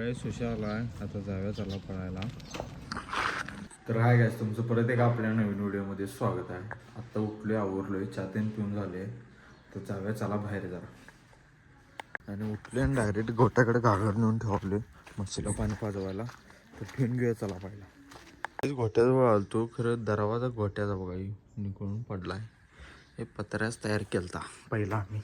सगळे सुशाला आहे आता जाऊया चला पळायला. तर हाय गाईस, तुमचं परत एक आपल्या नवीन व्हिडिओमध्ये स्वागत आहे. आत्ता उठलोय, आवरलोय, चहा तेन पिऊन झाले, तर जाऊया चला बाहेर जरा. आणि उठले आणि डायरेक्ट गोट्याकडे घागर नेऊन ठेवले म्हशीला पाणी पाजवायला. तर ठेवून घेऊया चला पहिला. गोट्याजवळ आलतो, खरं दरवाजा गोट्याचा बघा निघून पडलाय. हे पत्र्याच तयार केलता पहिला आम्ही.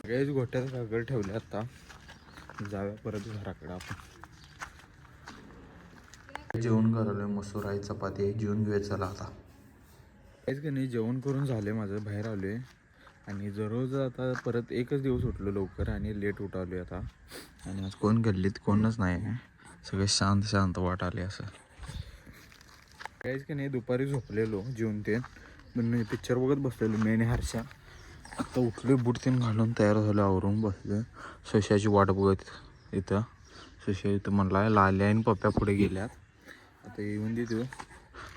सगळेच गोट्यात घागर ठेवले. आता जाऊया परत घराकडे आपण. जेवण करायला मसूर आहे, चपाती आहे, जेवण घेऊया चला आता. काहीच का नाही, जेवण करून झाले माझं, बाहेर आलोय. आणि दररोज आता परत एकच दिवस उठलो लवकर आणि लेट उठालोय आता. आणि आज कोण गल्लीत कोणच नाही, सगळे शांत शांत वाटाले असं. काहीच का नाही, दुपारी झोपलेलो जेवण ते पण पिक्चर बघत बसलेलो मी आणि हर्षा. आता उठलो, बूट तीन घालून तयार झालो, आवरून बसलो. सशाची वाट बघत इथं. सशा इथं म्हणला लाल्या आणि पप्प्या पुढे गेल्यात. आता येऊन दे तू,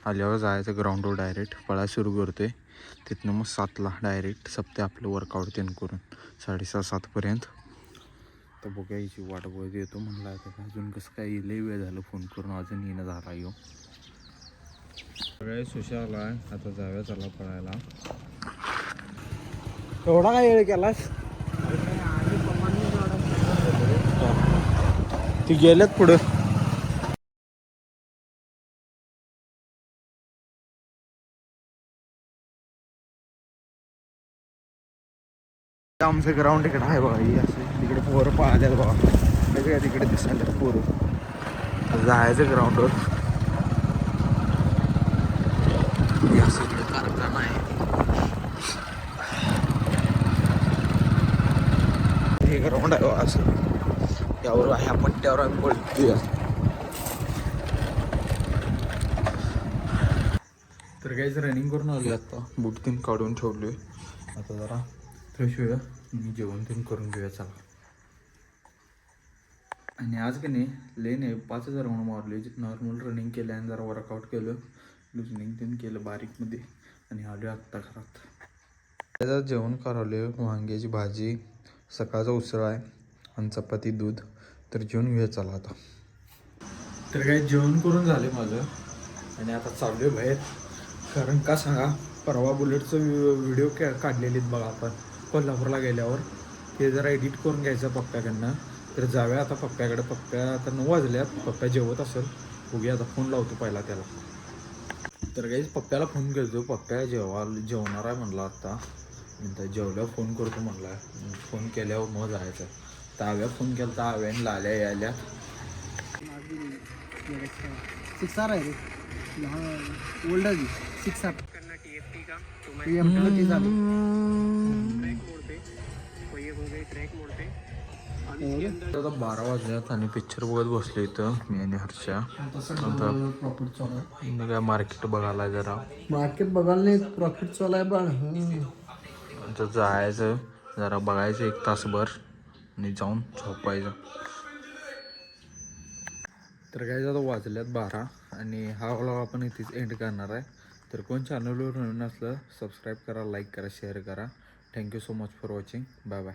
आल्यावर जायचं ग्राउंडवर डायरेक्ट पळा सुरू करतोय. तिथनं मग 7ला डायरेक्ट सप्ते आपलं वर्कआउट त्यानं करून 6:30-7पर्यंत. तर बघा याची वाट बघत येतो म्हणला. आता अजून कसं काय लई वेळ झालं फोन करून, अजून येणं झाला येऊ. सगळे सुशाला आहे आता जाऊया चला पळायला. एवढा काय वेळ केलास? ती गेल्यात पुढं. आमचं ग्राउंड इकडे आहे बघा, ही असं तिकडे पोरं पाहतात बघा, सगळ्या तिकडे दिसायला पोरं. जायचं ग्राउंडवर. असं इकडे कारखाना आहे. हे ग्राउंड आहे बघा असं, यावर ह्या पट्ट्यावर आम्ही पळतोय. तर काहीच रनिंग करून आलो आता, बूट तीन काढून ठेवलोय. आता जरा फ्रेश होऊया, मी जेवण तीन करून घेऊया चला. आणि आज की नाही लय नाही, 5000 राऊंड मारले. नॉर्मल रनिंग केलं आणि जरा वर्कआउट केलं, लुजनिंग तीन केलं बारीकमध्ये. आणि आलो आत्ता घरात. त्याचं जेवण करावले, वांग्याची भाजी, सकाळचा उसळ आहे आणि चपाती दूध. तर जेवण घेऊया चला आता. तर काही जेवण करून झाले माझं आणि आता चाललो आहे बाहेर. कारण का सांगा, परवा बुलेटचं व्हिडिओ काढलेलीत बघा आपण कोल्हापूरला गेल्यावर. ते जरा एडिट करून घ्यायचं पप्प्याकडनं. तर जाऊया आता पप्प्याकडे. पप्प्या आता 9 वाजल्यात, पप्प्या जेवत असेल, बघूया आता. फोन लावतो पहिला त्याला. तर काहीच पप्प्याला फोन करतो, पप्प्या जेवणार आहे म्हणला आता. नंतर जेवल्यावर फोन करतो म्हणला. फोन केल्यावर मग जायचं. तर आव्या फोन केला तर आव्याने लाल्या यायल्या. 6 आहे रे, ओल्ड आहे 6 आता 12 वाजल्यात आणि पिक्चर बघत बसलो इथं मी आणि हर्षा. आता काय मार्केट बघायला जरा. मार्केट बघायला नाही, प्रॉफिट चालू आहे बघ. आता जायचं जरा बघायचं 1 तासभर आणि जाऊन झोपायचं. तर काय आता वाजल्यात 12 आणि हा व्लॉग आपण इथेच एंड करणार आहे. तर कोण चॅनलवर नवीन असलं सबस्क्राईब करा, लाईक करा, शेअर करा. Thank you so much for watching. Bye bye.